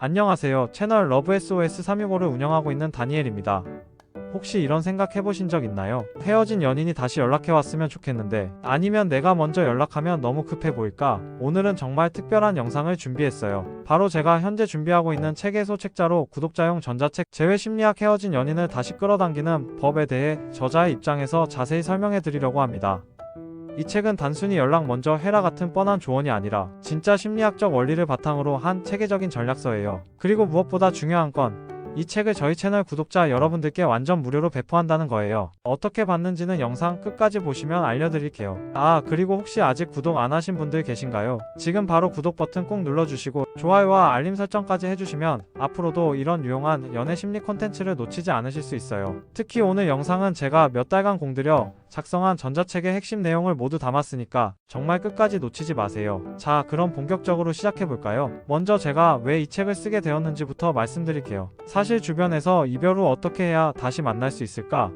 안녕하세요. 채널 러브SOS 365를 운영하고 있는 다니엘입니다. 혹시 이런 생각 해보신 적 있나요? 헤어진 연인이 다시 연락해왔으면 좋겠는데, 아니면 내가 먼저 연락하면 너무 급해 보일까? 오늘은 정말 특별한 영상을 준비했어요. 바로 제가 현재 준비하고 있는 책의 소책자로 구독자용 전자책 재회심리학 헤어진 연인을 다시 끌어당기는 법에 대해 저자의 입장에서 자세히 설명해 드리려고 합니다. 이 책은 단순히 연락 먼저 해라 같은 뻔한 조언이 아니라 진짜 심리학적 원리를 바탕으로 한 체계적인 전략서예요. 그리고 무엇보다 중요한 건 이 책을 저희 채널 구독자 여러분들께 완전 무료로 배포한다는 거예요. 어떻게 받는지는 영상 끝까지 보시면 알려드릴게요. 그리고 혹시 아직 구독 안 하신 분들 계신가요? 지금 바로 구독 버튼 꾹 눌러주시고 좋아요와 알림 설정까지 해주시면 앞으로도 이런 유용한 연애 심리 콘텐츠를 놓치지 않으실 수 있어요. 특히 오늘 영상은 제가 몇 달간 공들여 작성한 전자책의 핵심 내용을 모두 담았으니까 정말 끝까지 놓치지 마세요. 자, 그럼 본격적으로 시작해볼까요? 먼저 제가 왜 이 책을 쓰게 되었는지부터 말씀드릴게요. 사실 주변에서 이별 후 어떻게 해야 다시 만날 수 있을까?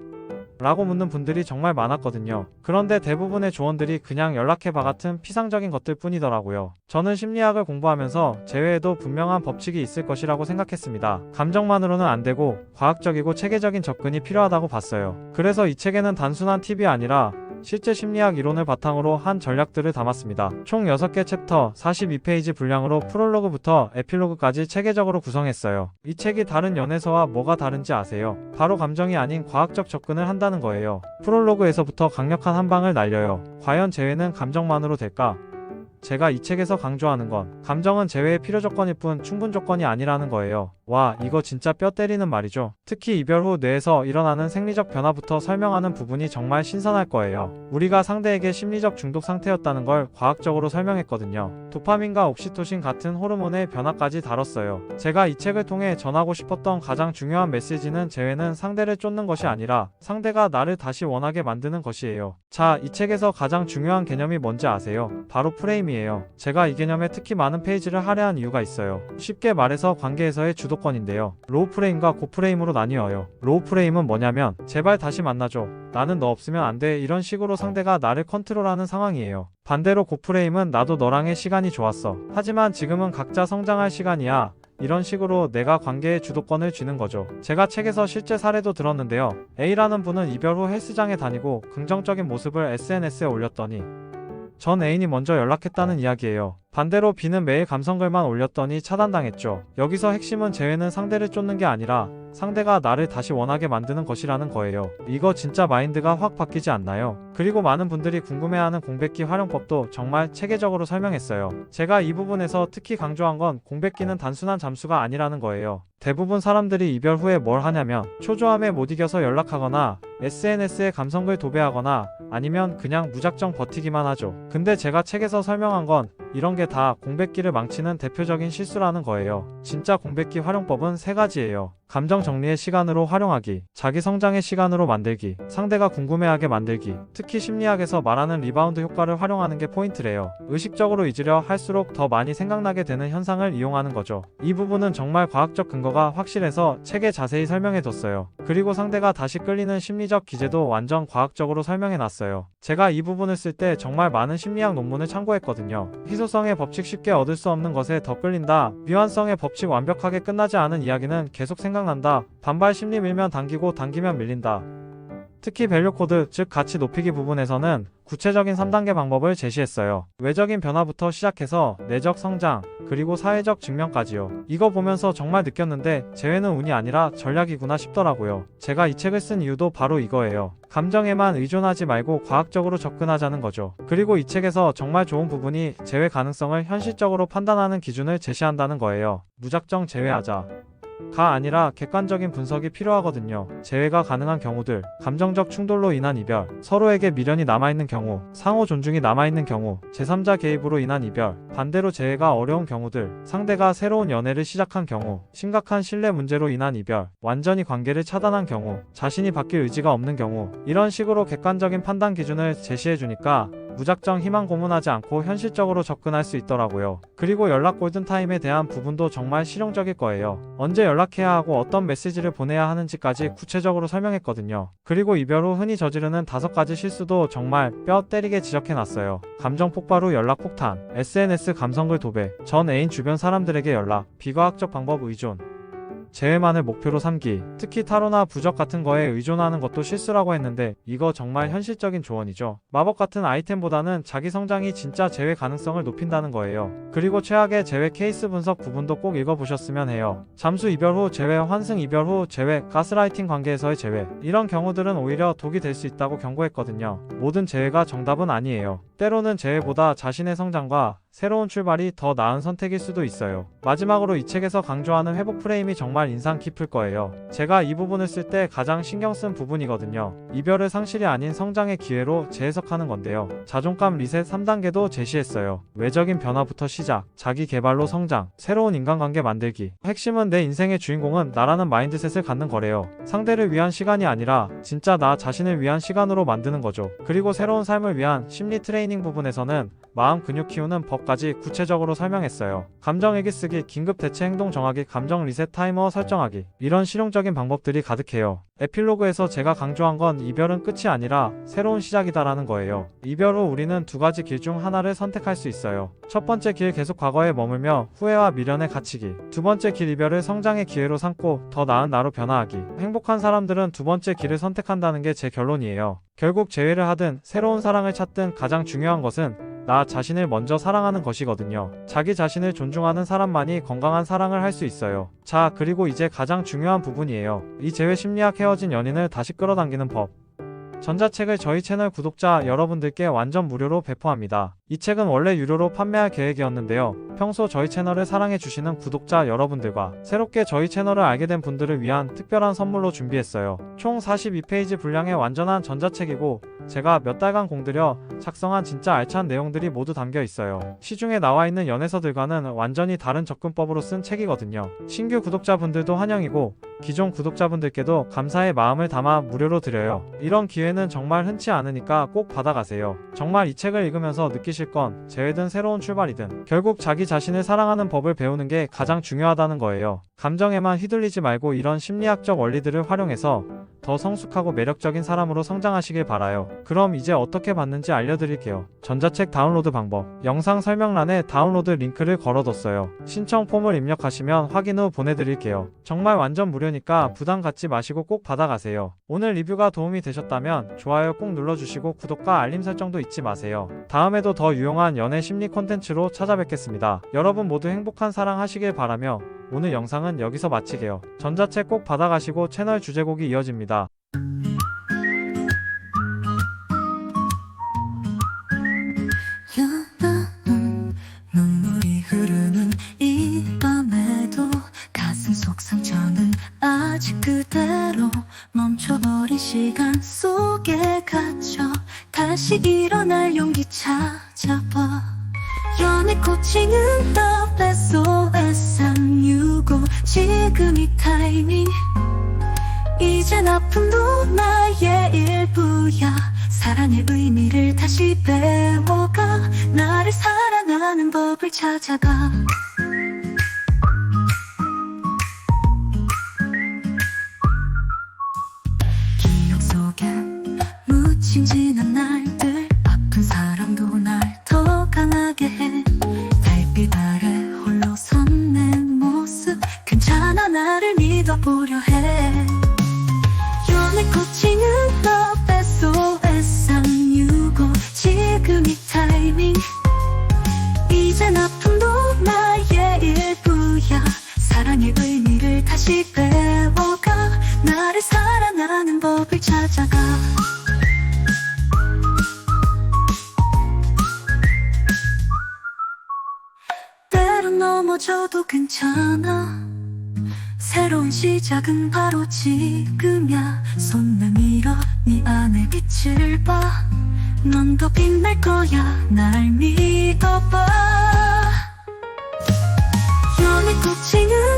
라고 묻는 분들이 정말 많았거든요. 그런데 대부분의 조언들이 그냥 연락해봐 같은 피상적인 것들 뿐이더라고요. 저는 심리학을 공부하면서 제 외에도 분명한 법칙이 있을 것이라고 생각했습니다. 감정만으로는 안 되고 과학적이고 체계적인 접근이 필요하다고 봤어요. 그래서 이 책에는 단순한 팁이 아니라 실제 심리학 이론을 바탕으로 한 전략들을 담았습니다. 총 6개 챕터 42페이지 분량으로 프롤로그부터 에필로그까지 체계적으로 구성했어요. 이 책이 다른 연애서와 뭐가 다른지 아세요? 바로 감정이 아닌 과학적 접근을 한다는 거예요. 프롤로그에서부터 강력한 한 방을 날려요. 과연 재회는 감정만으로 될까? 제가 이 책에서 강조하는 건 감정은 재회의 필요 조건일 뿐 충분 조건이 아니라는 거예요. 와, 이거 진짜 뼈 때리는 말이죠. 특히 이별 후 뇌에서 일어나는 생리적 변화부터 설명하는 부분이 정말 신선할 거예요. 우리가 상대에게 심리적 중독 상태였다는 걸 과학적으로 설명했거든요. 도파민과 옥시토신 같은 호르몬의 변화까지 다뤘어요. 제가 이 책을 통해 전하고 싶었던 가장 중요한 메시지는 재회는 상대를 쫓는 것이 아니라 상대가 나를 다시 원하게 만드는 것이에요. 자, 이 책에서 가장 중요한 개념이 뭔지 아세요? 바로 프레임이에요. 제가 이 개념에 특히 많은 페이지를 할애한 이유가 있어요. 쉽게 말해서 관계에서의 주도권인데요. 로우 프레임과 고 프레임으로 나뉘어요. 로우 프레임은 뭐냐면 제발 다시 만나줘. 나는 너 없으면 안 돼. 이런 식으로 상대가 나를 컨트롤하는 상황이에요. 반대로 고 프레임은 나도 너랑의 시간이 좋았어. 하지만 지금은 각자 성장할 시간이야. 이런 식으로 내가 관계의 주도권을 쥐는 거죠. 제가 책에서 실제 사례도 들었는데요. A라는 분은 이별 후 헬스장에 다니고 긍정적인 모습을 SNS에 올렸더니 전 애인이 먼저 연락했다는 이야기예요. 반대로 B는 매일 감성글만 올렸더니 차단당했죠. 여기서 핵심은 재회는 상대를 쫓는 게 아니라 상대가 나를 다시 원하게 만드는 것이라는 거예요. 이거 진짜 마인드가 확 바뀌지 않나요? 그리고 많은 분들이 궁금해하는 공백기 활용법도 정말 체계적으로 설명했어요. 제가 이 부분에서 특히 강조한 건 공백기는 단순한 잠수가 아니라는 거예요. 대부분 사람들이 이별 후에 뭘 하냐면 초조함에 못 이겨서 연락하거나 SNS에 감성글 도배하거나 아니면 그냥 무작정 버티기만 하죠. 근데 제가 책에서 설명한 건 이런 게 다 공백기를 망치는 대표적인 실수라는 거예요. 진짜 공백기 활용법은 3가지예요. 감정 정리의 시간으로 활용하기, 자기 성장의 시간으로 만들기, 상대가 궁금해하게 만들기. 특히 심리학에서 말하는 리바운드 효과를 활용하는 게 포인트래요. 의식적으로 잊으려 할수록 더 많이 생각나게 되는 현상을 이용하는 거죠. 이 부분은 정말 과학적 근거가 확실해서 책에 자세히 설명해뒀어요. 그리고 상대가 다시 끌리는 심리적 기제도 완전 과학적으로 설명해놨어요. 제가 이 부분을 쓸 때 정말 많은 심리학 논문을 참고했거든요. 희소성의 법칙 쉽게 얻을 수 없는 것에 더 끌린다. 미완성의 법칙 완벽하게 끝나지 않은 이야기는 계속 생각난다. 반발 심리 밀면 당기고 당기면 밀린다. 특히 밸류 코드, 즉 가치 높이기 부분에서는 구체적인 3단계 방법을 제시했어요. 외적인 변화부터 시작해서 내적 성장, 그리고 사회적 증명까지요. 이거 보면서 정말 느꼈는데 재회는 운이 아니라 전략이구나 싶더라고요. 제가 이 책을 쓴 이유도 바로 이거예요. 감정에만 의존하지 말고 과학적으로 접근하자는 거죠. 그리고 이 책에서 정말 좋은 부분이 재회 가능성을 현실적으로 판단하는 기준을 제시한다는 거예요. 무작정 재회하자 가 아니라 객관적인 분석이 필요하거든요. 재회가 가능한 경우들, 감정적 충돌로 인한 이별, 서로에게 미련이 남아있는 경우, 상호 존중이 남아있는 경우, 제3자 개입으로 인한 이별, 반대로 재회가 어려운 경우들, 상대가 새로운 연애를 시작한 경우, 심각한 신뢰 문제로 인한 이별, 완전히 관계를 차단한 경우, 자신이 바뀔 의지가 없는 경우, 이런 식으로 객관적인 판단 기준을 제시해주니까 무작정 희망 고문하지 않고 현실적으로 접근할 수 있더라고요. 그리고 연락 골든타임에 대한 부분도 정말 실용적일 거예요. 언제 연락해야 하고 어떤 메시지를 보내야 하는지까지 구체적으로 설명했거든요. 그리고 이별 후 흔히 저지르는 5가지 실수도 정말 뼈 때리게 지적해놨어요. 감정 폭발 후 연락 폭탄, SNS 감성글 도배, 전 애인 주변 사람들에게 연락, 비과학적 방법 의존, 재회만을 목표로 삼기, 특히 타로나 부적 같은 거에 의존하는 것도 실수라고 했는데 이거 정말 현실적인 조언이죠. 마법 같은 아이템보다는 자기 성장이 진짜 재회 가능성을 높인다는 거예요. 그리고 최악의 재회 케이스 분석 부분도 꼭 읽어보셨으면 해요. 잠수 이별 후 재회, 환승 이별 후 재회, 가스라이팅 관계에서의 재회, 이런 경우들은 오히려 독이 될 수 있다고 경고했거든요. 모든 재회가 정답은 아니에요. 때로는 재회보다 자신의 성장과 새로운 출발이 더 나은 선택일 수도 있어요. 마지막으로 이 책에서 강조하는 회복 프레임이 정말 인상 깊을 거예요. 제가 이 부분을 쓸 때 가장 신경 쓴 부분이거든요. 이별을 상실이 아닌 성장의 기회로 재해석하는 건데요. 자존감 리셋 3단계도 제시했어요. 외적인 변화부터 시작, 자기 개발로 성장, 새로운 인간관계 만들기. 핵심은 내 인생의 주인공은 나라는 마인드셋을 갖는 거래요. 상대를 위한 시간이 아니라 진짜 나 자신을 위한 시간으로 만드는 거죠. 그리고 새로운 삶을 위한 심리 트레이닝 부분에서는 마음 근육 키우는 법까지 구체적으로 설명했어요. 감정 일기 쓰기, 긴급 대체 행동 정하기, 감정 리셋 타이머 설정하기, 이런 실용적인 방법들이 가득해요. 에필로그에서 제가 강조한 건 이별은 끝이 아니라 새로운 시작이다라는 거예요. 이별 후 우리는 2가지 길 중 하나를 선택할 수 있어요. 첫 번째 길, 계속 과거에 머물며 후회와 미련에 갇히기. 두 번째 길, 이별을 성장의 기회로 삼고 더 나은 나로 변화하기. 행복한 사람들은 두 번째 길을 선택한다는 게 제 결론이에요. 결국 재회를 하든 새로운 사랑을 찾든 가장 중요한 것은 나 자신을 먼저 사랑하는 것이거든요. 자기 자신을 존중하는 사람만이 건강한 사랑을 할 수 있어요. 자, 그리고 이제 가장 중요한 부분이에요. 이 재회 심리학, 헤어진 연인을 다시 끌어당기는 법. 전자책을 저희 채널 구독자 여러분들께 완전 무료로 배포합니다. 이 책은 원래 유료로 판매할 계획이었는데요. 평소 저희 채널을 사랑해주시는 구독자 여러분들과 새롭게 저희 채널을 알게 된 분들을 위한 특별한 선물로 준비했어요. 총 42페이지 분량의 완전한 전자책이고 제가 몇 달간 공들여 작성한 진짜 알찬 내용들이 모두 담겨 있어요. 시중에 나와 있는 연애서들과는 완전히 다른 접근법으로 쓴 책이거든요. 신규 구독자분들도 환영이고 기존 구독자분들께도 감사의 마음을 담아 무료로 드려요. 이런 기회는 정말 흔치 않으니까 꼭 받아가세요. 정말 이 책을 읽으면서 느끼실 건 재회든 새로운 출발이든 결국 자기 자신을 사랑하는 법을 배우는 게 가장 중요하다는 거예요. 감정에만 휘둘리지 말고 이런 심리학적 원리들을 활용해서 더 성숙하고 매력적인 사람으로 성장하시길 바라요. 그럼 이제 어떻게 받는지 알려드릴게요. 전자책 다운로드 방법. 영상 설명란에 다운로드 링크를 걸어뒀어요. 신청 폼을 입력하시면 확인 후 보내드릴게요. 정말 완전 무료니까 부담 갖지 마시고 꼭 받아가세요. 오늘 리뷰가 도움이 되셨다면 좋아요 꼭 눌러주시고 구독과 알림 설정도 잊지 마세요. 다음에도 더 유용한 연애 심리 콘텐츠로 찾아뵙겠습니다. 여러분 모두 행복한 사랑 하시길 바라며 오늘 영상은 여기서 마치게요. 전자책 꼭 받아가시고 채널 주제곡이 이어집니다. 눈물이 흐르는 이 밤에도 가슴 속 상처는 아직 그대로 멈춰버린 시간 속에 갇혀 다시 일어날 용기 찾아봐. 연애 코칭은 더 SOS 365 지금 이 타이밍 이젠 아픔도 나의 일부야. 사랑의 의미를 다시 배워가 나를 사랑하는 법을 찾아가. 기억 속에 묻힌 지난 날들 아픈 사랑도 날 더 강하게 해. 달빛 아래 홀로 선 내 모습 괜찮아 나를 믿어보려 해. 연애 코칭은 Love SOS 365 지금 이 타이밍 이젠 아픔도 나의 일부야. 사랑의 의미를 다시 배워가 나를 사랑하는 법을 찾아가. 때론 넘어져도 괜찮아. 새로운 시작은 바로 지금이야. 손 내밀어 네 안에 빛을 봐. 넌 더 빛날 거야. 날 믿어봐. 연애 코칭은